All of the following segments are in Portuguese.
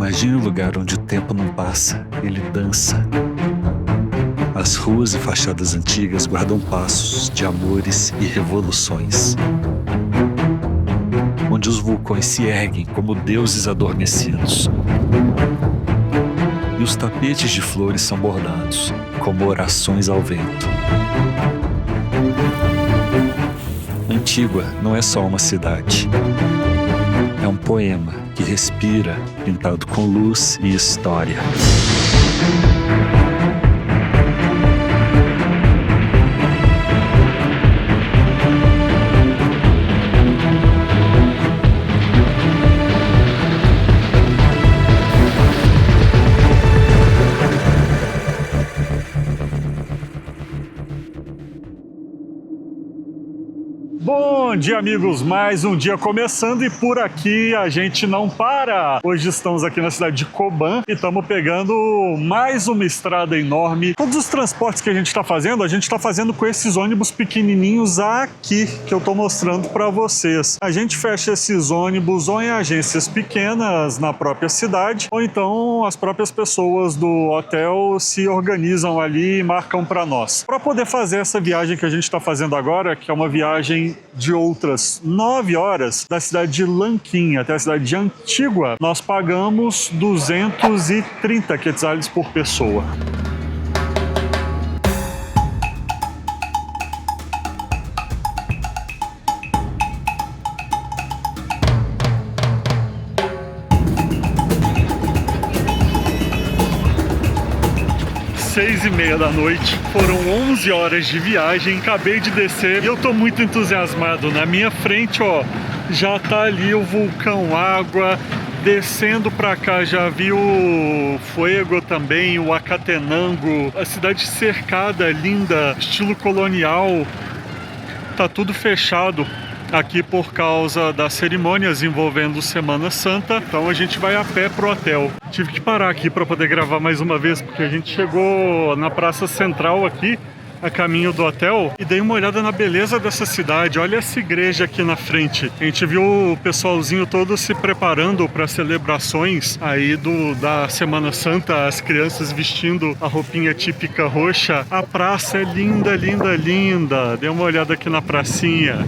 Imagine um lugar onde o tempo não passa, ele dança. As ruas e fachadas antigas guardam passos de amores e revoluções. Onde os vulcões se erguem como deuses adormecidos. E os tapetes de flores são bordados, como orações ao vento. Antígua não é só uma cidade. É um poema que respira, pintado com luz e história. Bom dia, amigos, mais um dia começando e por aqui a gente não para. Hoje estamos aqui na cidade de Coban e estamos pegando mais uma estrada enorme. Todos os transportes que a gente está fazendo com esses ônibus pequenininhos aqui que eu estou mostrando para vocês. A gente fecha esses ônibus ou em agências pequenas na própria cidade ou então as próprias pessoas do hotel se organizam ali e marcam para nós. Para poder fazer essa viagem que a gente está fazendo agora, que é uma viagem de outras 9 horas da cidade de Lanquim até a cidade de Antígua, nós pagamos 230 quetzales por pessoa. Seis e meia da noite, foram 11 horas de viagem, acabei de descer e eu tô muito entusiasmado. Na minha frente, ó, já tá ali o vulcão Água, descendo pra cá já vi o Fuego também, o Acatenango, a cidade cercada, linda, estilo colonial, tá tudo fechado aqui por causa das cerimônias envolvendo Semana Santa, então a gente vai a pé pro hotel. Tive que parar aqui para poder gravar mais uma vez, porque a gente chegou na praça central aqui, a caminho do hotel, e dei uma olhada na beleza dessa cidade. Olha essa igreja aqui na frente. A gente viu o pessoalzinho todo se preparando para celebrações aí da Semana Santa, as crianças vestindo a roupinha típica roxa. A praça é linda, linda, linda. Dê uma olhada aqui na pracinha.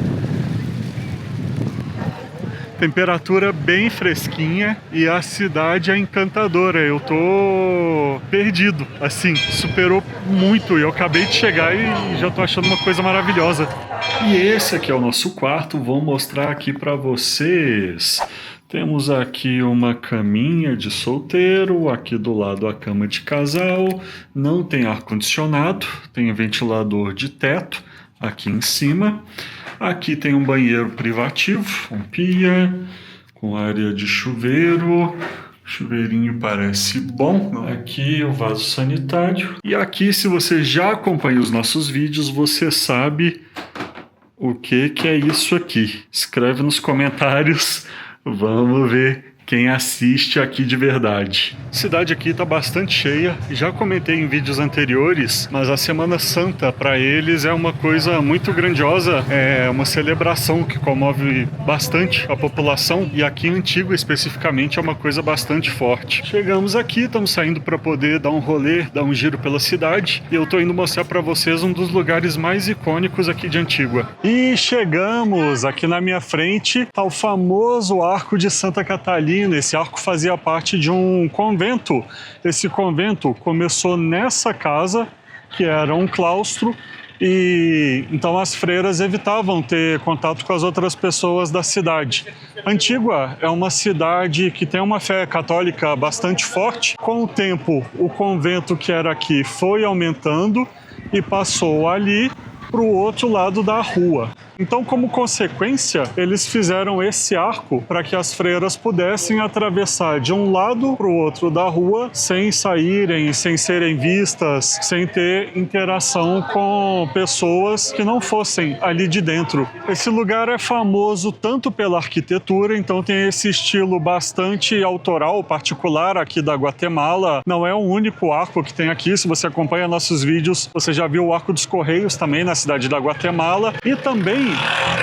Temperatura bem fresquinha e a cidade é encantadora. Eu tô perdido, assim, superou muito. Eu acabei de chegar e já tô achando uma coisa maravilhosa. E esse aqui é o nosso quarto, vou mostrar aqui para vocês. Temos aqui uma caminha de solteiro, aqui do lado a cama de casal, não tem ar-condicionado, tem ventilador de teto aqui em cima. Aqui tem um banheiro privativo, com pia, com área de chuveiro. Chuveirinho parece bom. Aqui o vaso sanitário. E aqui, se você já acompanha os nossos vídeos, você sabe o que é isso aqui. Escreve nos comentários, vamos ver quem assiste aqui de verdade. A cidade aqui está bastante cheia, já comentei em vídeos anteriores, mas a Semana Santa para eles é uma coisa muito grandiosa, é uma celebração que comove bastante a população e aqui em Antígua especificamente é uma coisa bastante forte. Chegamos aqui, estamos saindo para poder dar um rolê, dar um giro pela cidade e eu estou indo mostrar para vocês um dos lugares mais icônicos aqui de Antígua. E chegamos, aqui na minha frente está o famoso Arco de Santa Catalina. Esse arco fazia parte de um convento. Esse convento começou nessa casa, que era um claustro, e então as freiras evitavam ter contato com as outras pessoas da cidade. Antígua é uma cidade que tem uma fé católica bastante forte. Com o tempo, o convento que era aqui foi aumentando e passou ali para o outro lado da rua. Então, como consequência, eles fizeram esse arco para que as freiras pudessem atravessar de um lado para o outro da rua sem saírem, sem serem vistas, sem ter interação com pessoas que não fossem ali de dentro. Esse lugar é famoso tanto pela arquitetura, então tem esse estilo bastante autoral, particular aqui da Guatemala. Não é o único arco que tem aqui. Se você acompanha nossos vídeos, você já viu o Arco dos Correios também na cidade da Guatemala. E também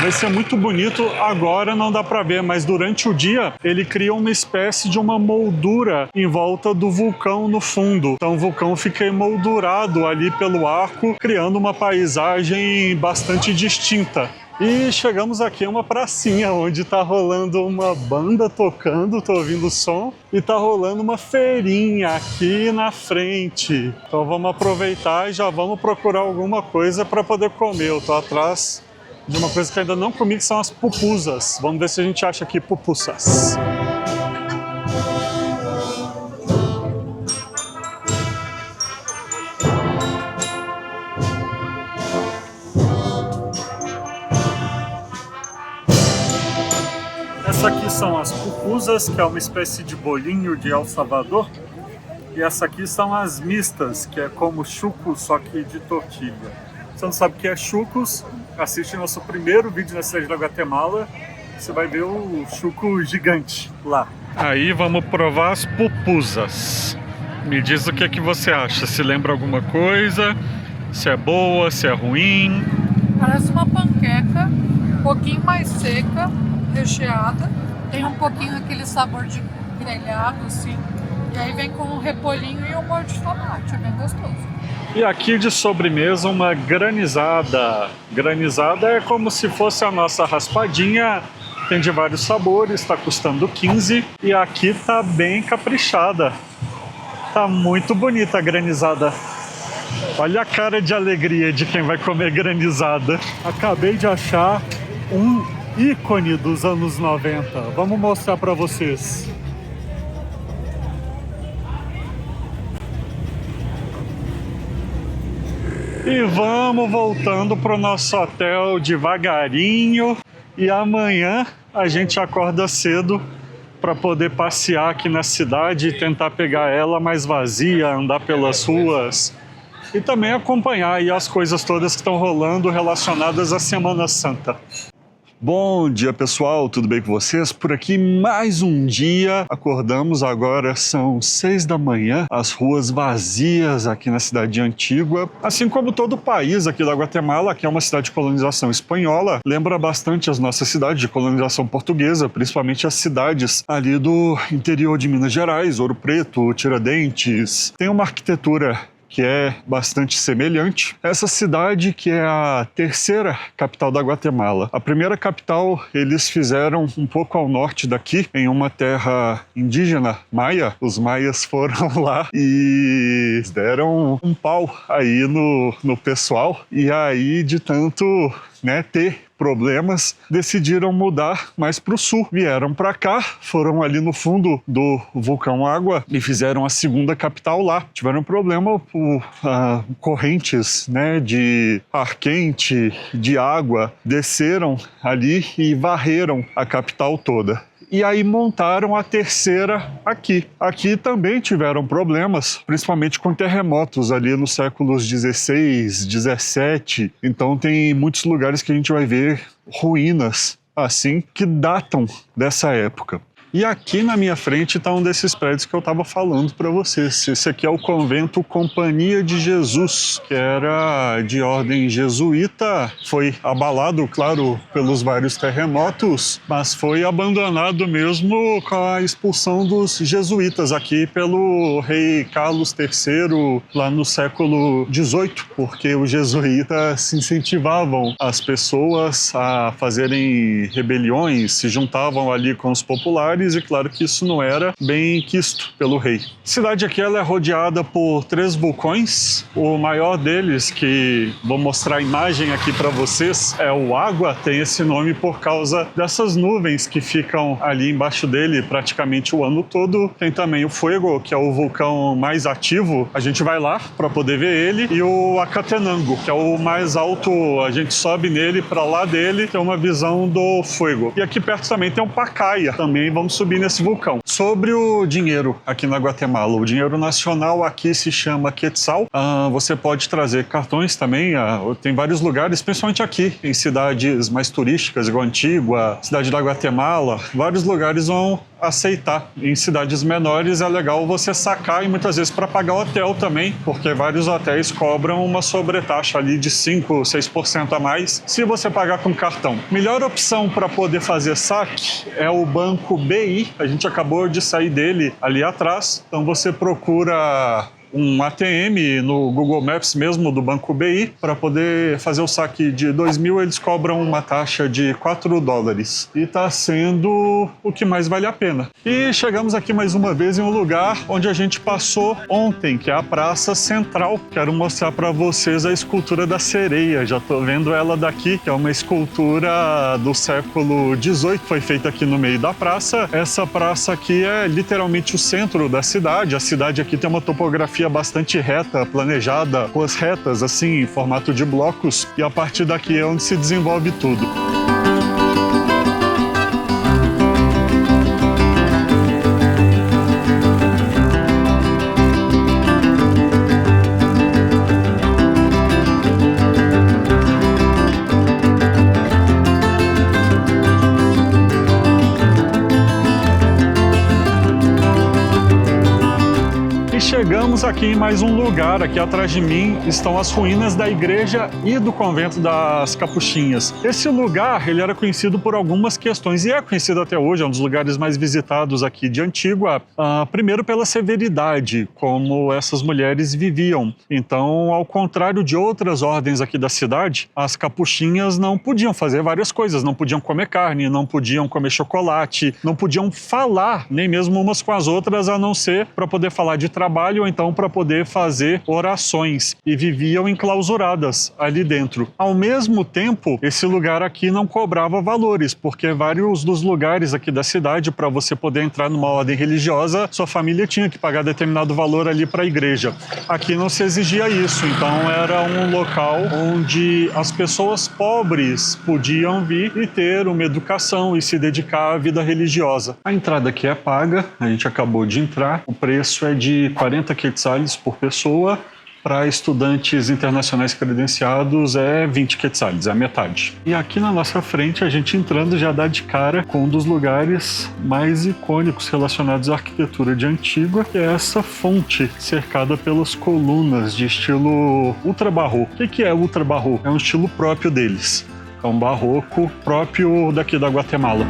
vai ser muito bonito. Agora não dá para ver, mas durante o dia ele cria uma espécie de uma moldura em volta do vulcão no fundo. Então o vulcão fica emoldurado ali pelo arco, criando uma paisagem bastante distinta. E chegamos aqui a uma pracinha onde tá rolando uma banda tocando, tô ouvindo o som, e tá rolando uma feirinha aqui na frente. Então vamos aproveitar e já vamos procurar alguma coisa para poder comer. Eu tô atrás de uma coisa que ainda não comi, que são as pupusas. Vamos ver se a gente acha aqui pupusas. Essa aqui são as pupusas, que é uma espécie de bolinho de El Salvador. E essa aqui são as mistas, que é como chucos, só que de tortilha. Se você não sabe o que é chucos, assiste nosso primeiro vídeo na cidade da Guatemala. Você vai ver o chuco gigante lá. Aí vamos provar as pupusas. Me diz o que é que você acha. Se lembra alguma coisa? Se é boa, se é ruim? Parece uma panqueca, um pouquinho mais seca, recheada. Tem um pouquinho aquele sabor de grelhado, assim. E aí vem com um repolhinho e um molho de tomate, é bem gostoso. E aqui de sobremesa uma granizada. Granizada é como se fosse a nossa raspadinha. Tem de vários sabores, está custando 15. E aqui tá bem caprichada. Tá muito bonita a granizada. Olha a cara de alegria de quem vai comer granizada. Acabei de achar um ícone dos anos 90. Vamos mostrar para vocês. E vamos voltando pro nosso hotel devagarinho. E amanhã a gente acorda cedo para poder passear aqui na cidade e tentar pegar ela mais vazia, andar pelas ruas e também acompanhar aí as coisas todas que estão rolando relacionadas à Semana Santa. Bom dia, pessoal, tudo bem com vocês? Por aqui mais um dia, acordamos agora, são 6 da manhã, as ruas vazias aqui na cidade de Antígua, assim como todo o país aqui da Guatemala, que é uma cidade de colonização espanhola, lembra bastante as nossas cidades de colonização portuguesa, principalmente as cidades ali do interior de Minas Gerais, Ouro Preto, Tiradentes. Tem uma arquitetura que é bastante semelhante. Essa cidade que é a terceira capital da Guatemala. A primeira capital eles fizeram um pouco ao norte daqui, em uma terra indígena, maia. Os maias foram lá e deram um pau aí no pessoal. E aí, de tanto ter problemas, decidiram mudar mais para o sul. Vieram para cá, foram ali no fundo do vulcão Água e fizeram a segunda capital lá. Tiveram problema por correntes de ar quente, de água, desceram ali e varreram a capital toda. E aí montaram a terceira aqui. Aqui também tiveram problemas, principalmente com terremotos ali nos séculos 16, 17. Então tem muitos lugares que a gente vai ver ruínas assim que datam dessa época. E aqui na minha frente está um desses prédios que eu estava falando para vocês. Esse aqui é o convento Companhia de Jesus, que era de ordem jesuíta. Foi abalado, claro, pelos vários terremotos, mas foi abandonado mesmo com a expulsão dos jesuítas aqui pelo rei Carlos III, lá no século XVIII, porque os jesuítas incentivavam as pessoas a fazerem rebeliões, se juntavam ali com os populares, e claro que isso não era bem quisto pelo rei. A cidade aqui ela é rodeada por 3 vulcões. O maior deles, que vou mostrar a imagem aqui para vocês, é o Água. Tem esse nome por causa dessas nuvens que ficam ali embaixo dele praticamente o ano todo. Tem também o Fuego, que é o vulcão mais ativo. A gente vai lá para poder ver ele. E o Acatenango, que é o mais alto. A gente sobe nele, para lá dele tem uma visão do Fuego. E aqui perto também tem um Pacaya. Também vamos vamos subir nesse vulcão. Sobre o dinheiro aqui na Guatemala, o dinheiro nacional aqui se chama Quetzal. Você pode trazer cartões também, tem vários lugares, principalmente aqui, em cidades mais turísticas, igual Antigua, cidade da Guatemala, vários lugares vão aceitar. Em cidades menores é legal você sacar e muitas vezes para pagar hotel também, porque vários hotéis cobram uma sobretaxa ali de 5, 6% a mais se você pagar com cartão. Melhor opção para poder fazer saque é o Banco BI, a gente acabou de sair dele ali atrás, então você procura um ATM no Google Maps mesmo do Banco BI, para poder fazer o saque de 2.000, eles cobram uma taxa de $4. E está sendo o que mais vale a pena. E chegamos aqui mais uma vez em um lugar onde a gente passou ontem, que é a Praça Central. Quero mostrar para vocês a escultura da sereia. Já estou vendo ela daqui, que é uma escultura do século XVIII, foi feita aqui no meio da praça. Essa praça aqui é literalmente o centro da cidade. A cidade aqui tem uma topografia bastante reta, planejada, ruas retas, assim, em formato de blocos, e a partir daqui é onde se desenvolve tudo. Chegamos aqui em mais um lugar. Aqui atrás de mim estão as ruínas da igreja e do convento das Capuchinhas. Esse lugar, ele era conhecido por algumas questões e é conhecido até hoje, é um dos lugares mais visitados aqui de Antigua. Primeiro pela severidade, como essas mulheres viviam. Então, ao contrário de outras ordens aqui da cidade, as capuchinhas não podiam fazer várias coisas, não podiam comer carne, não podiam comer chocolate, não podiam falar, nem mesmo umas com as outras, a não ser para poder falar de trabalho ou então para poder fazer orações, e viviam enclausuradas ali dentro. Ao mesmo tempo, esse lugar aqui não cobrava valores, porque vários dos lugares aqui da cidade, para você poder entrar numa ordem religiosa, sua família tinha que pagar determinado valor ali para a igreja. Aqui não se exigia isso, então era um local onde as pessoas pobres podiam vir e ter uma educação e se dedicar à vida religiosa. A entrada aqui é paga, a gente acabou de entrar, o preço é de 40 quetzales por pessoa. Para estudantes internacionais credenciados é 20 quetzales, é a metade. E aqui na nossa frente, a gente entrando já dá de cara com um dos lugares mais icônicos relacionados à arquitetura de Antigua, que é essa fonte cercada pelas colunas de estilo ultra-barroco. O que é ultra-barroco? É um estilo próprio deles. É um barroco próprio daqui da Guatemala.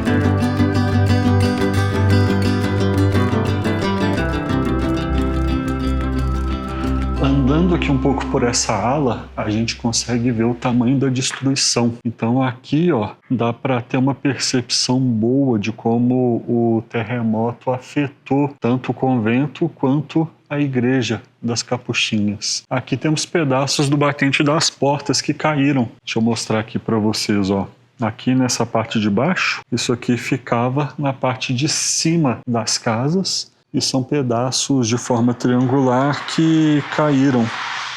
Andando aqui um pouco por essa ala, a gente consegue ver o tamanho da destruição. Então aqui, ó, dá para ter uma percepção boa de como o terremoto afetou tanto o convento quanto a igreja das Capuchinhas. Aqui temos pedaços do batente das portas que caíram. Deixa eu mostrar aqui para vocês, ó. Aqui nessa parte de baixo, isso aqui ficava na parte de cima das casas, e são pedaços de forma triangular que caíram.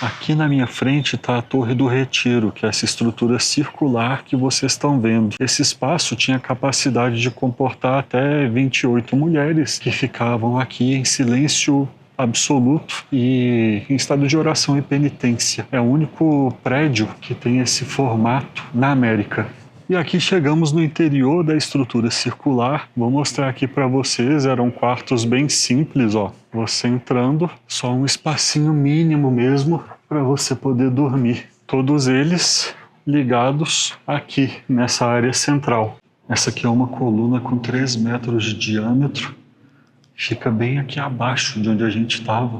Aqui na minha frente está a Torre do Retiro, que é essa estrutura circular que vocês estão vendo. Esse espaço tinha capacidade de comportar até 28 mulheres que ficavam aqui em silêncio absoluto e em estado de oração e penitência. É o único prédio que tem esse formato na América. E aqui chegamos no interior da estrutura circular. Vou mostrar aqui para vocês, eram quartos bem simples, ó. Você entrando, só um espacinho mínimo mesmo para você poder dormir. Todos eles ligados aqui nessa área central. Essa aqui é uma coluna com 3 metros de diâmetro. Fica bem aqui abaixo de onde a gente estava.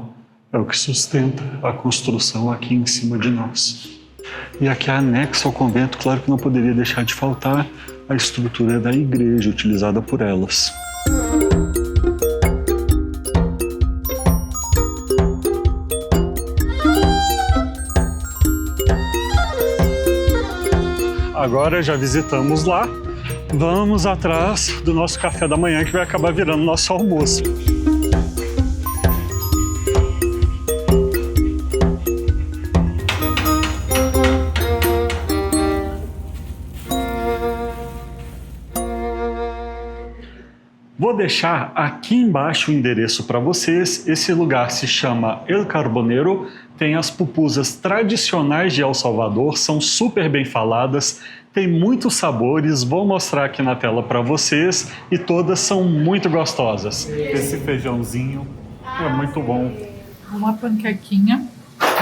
É o que sustenta a construção aqui em cima de nós. E aqui anexa ao convento, claro que não poderia deixar de faltar a estrutura da igreja utilizada por elas. Agora já visitamos lá, vamos atrás do nosso café da manhã que vai acabar virando nosso almoço. Vou deixar aqui embaixo o endereço para vocês. Esse lugar se chama El Carbonero. Tem as pupusas tradicionais de El Salvador, são super bem faladas, tem muitos sabores, vou mostrar aqui na tela para vocês e todas são muito gostosas. Esse feijãozinho é muito bom. Uma panquequinha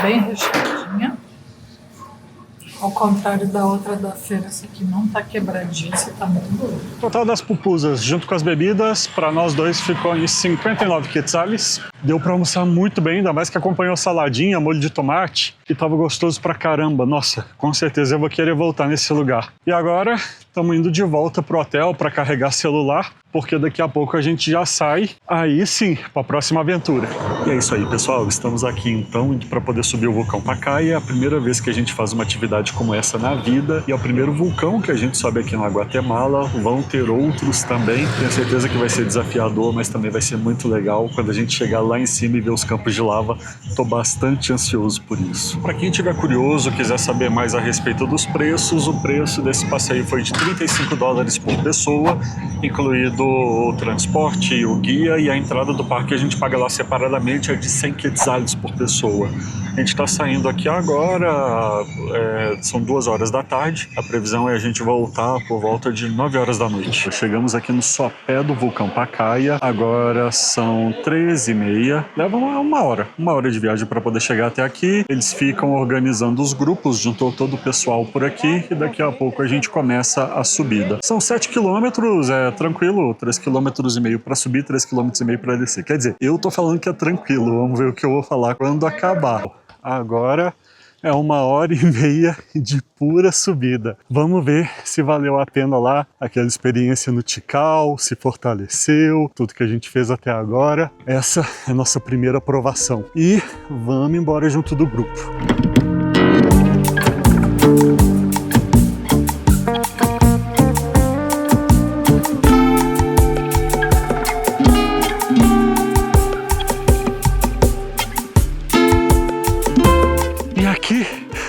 bem recheadinha. Ao contrário da outra da feira, essa aqui não tá quebradinha, essa tá muito boa. O total das pupusas, junto com as bebidas, para nós dois ficou em 59 quetzales. Deu para almoçar muito bem, ainda mais que acompanhou saladinha, molho de tomate, e tava gostoso pra caramba. Nossa, com certeza eu vou querer voltar nesse lugar. E agora, estamos indo de volta pro hotel para carregar celular, porque daqui a pouco a gente já sai, aí sim, para a próxima aventura. E é isso aí, pessoal, estamos aqui então para poder subir o vulcão Pacaya. É a primeira vez que a gente faz uma atividade como essa na vida, e é o primeiro vulcão que a gente sobe aqui na Guatemala. Vão ter outros também, tenho certeza que vai ser desafiador, mas também vai ser muito legal quando a gente chegar lá em cima e ver os campos de lava. Tô bastante ansioso por isso. Para quem tiver curioso, quiser saber mais a respeito dos preços, o preço desse passeio foi de $35 por pessoa, incluído o transporte, o guia, e a entrada do parque a gente paga lá separadamente, é de 100 quetzales por pessoa. A gente está saindo aqui agora, são 2 horas da tarde, a previsão é a gente voltar por volta de 9 horas da noite. Chegamos aqui no sopé do vulcão Pacaya, agora são 13h30, leva uma hora de viagem para poder chegar até aqui. Eles ficam organizando os grupos, juntou todo o pessoal por aqui e daqui a pouco a gente começa a subida. São 7 quilômetros, é tranquilo, 3,5 km para subir, 3,5 km para descer. Quer dizer, eu tô falando que é tranquilo, vamos ver o que eu vou falar quando acabar. Agora é 1h30 de pura subida. Vamos ver se valeu a pena lá aquela experiência no Tikal, se fortaleceu, tudo que a gente fez até agora. Essa é a nossa primeira aprovação. E vamos embora junto do grupo.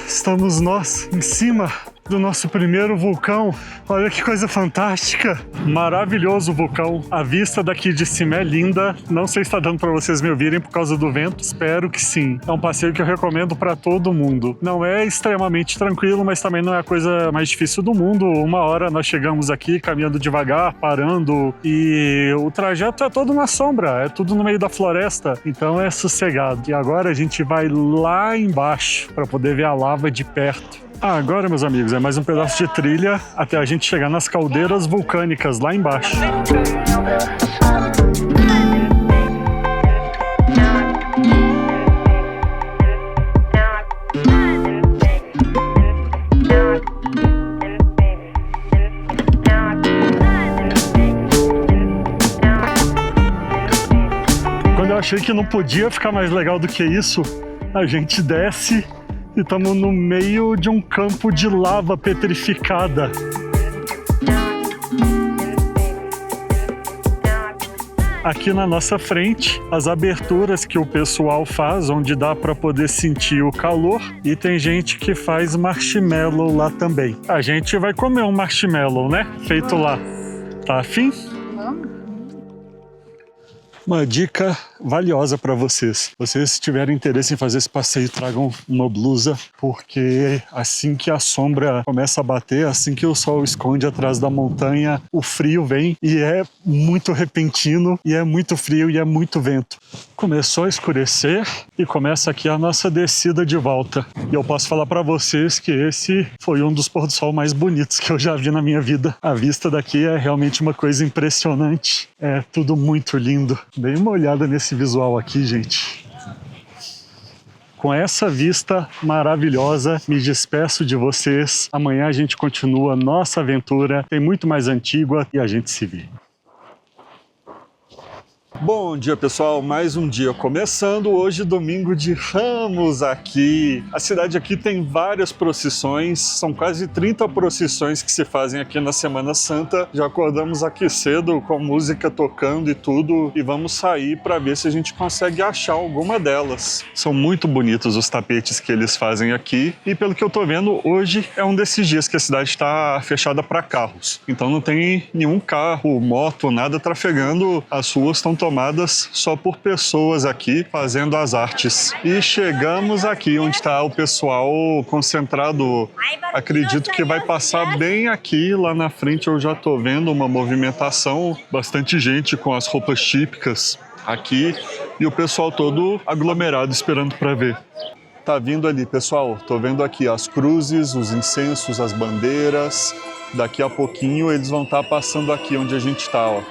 Estamos nós em cima do nosso primeiro vulcão. Olha que coisa fantástica! Maravilhoso o vulcão. A vista daqui de cima é linda. Não sei se está dando para vocês me ouvirem por causa do vento. Espero que sim. É um passeio que eu recomendo para todo mundo. Não é extremamente tranquilo, mas também não é a coisa mais difícil do mundo. 1 hora nós chegamos aqui caminhando devagar, parando, e o trajeto é todo na sombra, é tudo no meio da floresta, então é sossegado. E agora a gente vai lá embaixo para poder ver a lava de perto. Agora, meus amigos, é mais um pedaço de trilha até a gente chegar nas caldeiras vulcânicas lá embaixo. Quando eu achei que não podia ficar mais legal do que isso, a gente desce e estamos no meio de um campo de lava petrificada. Aqui na nossa frente, as aberturas que o pessoal faz, onde dá para poder sentir o calor, e tem gente que faz marshmallow lá também. A gente vai comer um marshmallow, né? Feito lá. Tá afim? Uma dica valiosa para vocês. Vocês tiverem interesse em fazer esse passeio, tragam uma blusa, porque assim que a sombra começa a bater, assim que o sol esconde atrás da montanha, o frio vem e é muito repentino, e é muito frio e é muito vento. Começou a escurecer e começa aqui a nossa descida de volta. E eu posso falar para vocês que esse foi um dos pôr do sol mais bonitos que eu já vi na minha vida. A vista daqui é realmente uma coisa impressionante. É tudo muito lindo. Dê uma olhada nesse visual aqui, gente. Com essa vista maravilhosa, me despeço de vocês. Amanhã a gente continua a nossa aventura. Tem muito mais Antígua e a gente se vê. Bom dia, pessoal, mais um dia começando, hoje domingo de Ramos aqui. A cidade aqui tem várias procissões, são quase 30 procissões que se fazem aqui na Semana Santa. Já acordamos aqui cedo com música tocando e tudo e vamos sair para ver se a gente consegue achar alguma delas. São muito bonitos os tapetes que eles fazem aqui e pelo que eu tô vendo, hoje é um desses dias que a cidade está fechada para carros. Então não tem nenhum carro, moto, nada trafegando, as ruas estão tomadas só por pessoas aqui fazendo as artes. E chegamos aqui onde está o pessoal concentrado. Acredito que vai passar bem aqui, lá na frente eu já estou vendo uma movimentação, bastante gente com as roupas típicas aqui e o pessoal todo aglomerado esperando para ver. Tá vindo ali, pessoal, tô vendo aqui as cruzes, os incensos, as bandeiras. Daqui a pouquinho eles vão estar passando aqui onde a gente tá, ó.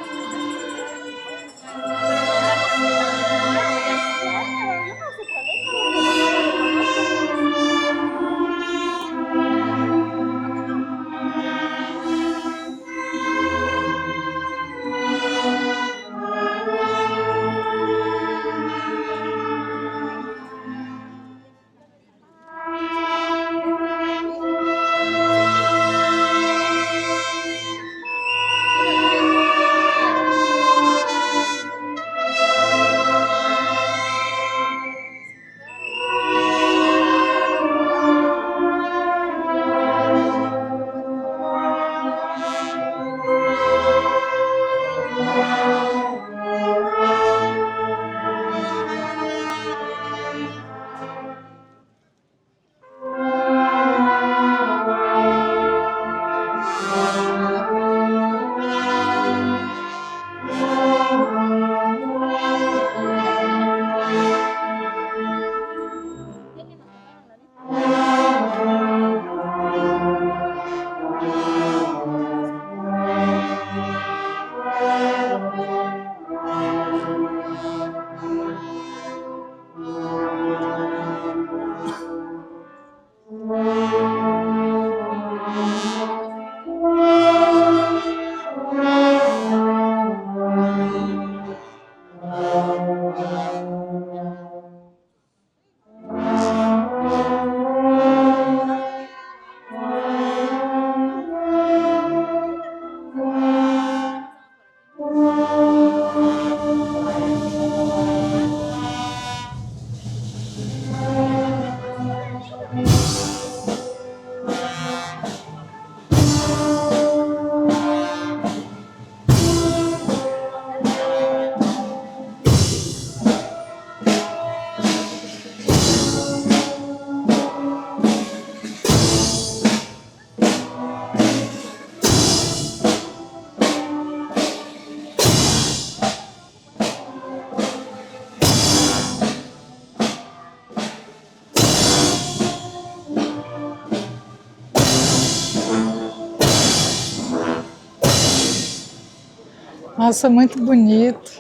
Nossa, muito bonito.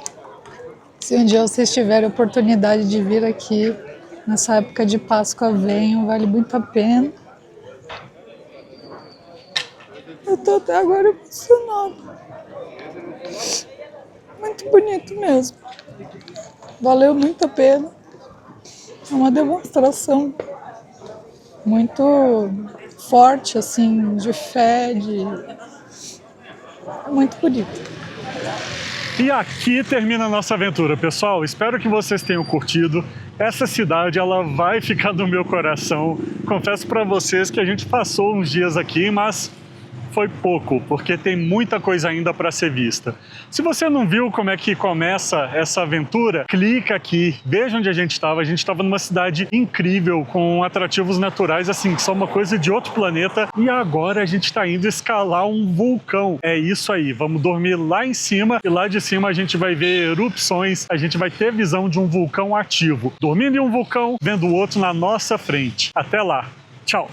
Se um dia vocês tiverem a oportunidade de vir aqui, nessa época de Páscoa, venham, vale muito a pena. Eu tô até agora emocionada. Muito bonito mesmo. Valeu muito a pena. É uma demonstração muito forte, assim, de fé, É muito bonito. E aqui termina a nossa aventura, pessoal. Espero que vocês tenham curtido. Essa cidade, ela vai ficar no meu coração. Confesso para vocês que a gente passou uns dias aqui, mas foi pouco, porque tem muita coisa ainda para ser vista. Se você não viu como é que começa essa aventura, clica aqui, veja onde a gente estava. A gente estava numa cidade incrível, com atrativos naturais, assim, que são uma coisa de outro planeta. E agora a gente está indo escalar um vulcão. É isso aí, vamos dormir lá em cima e lá de cima a gente vai ver erupções, a gente vai ter visão de um vulcão ativo. Dormindo em um vulcão, vendo o outro na nossa frente. Até lá, tchau!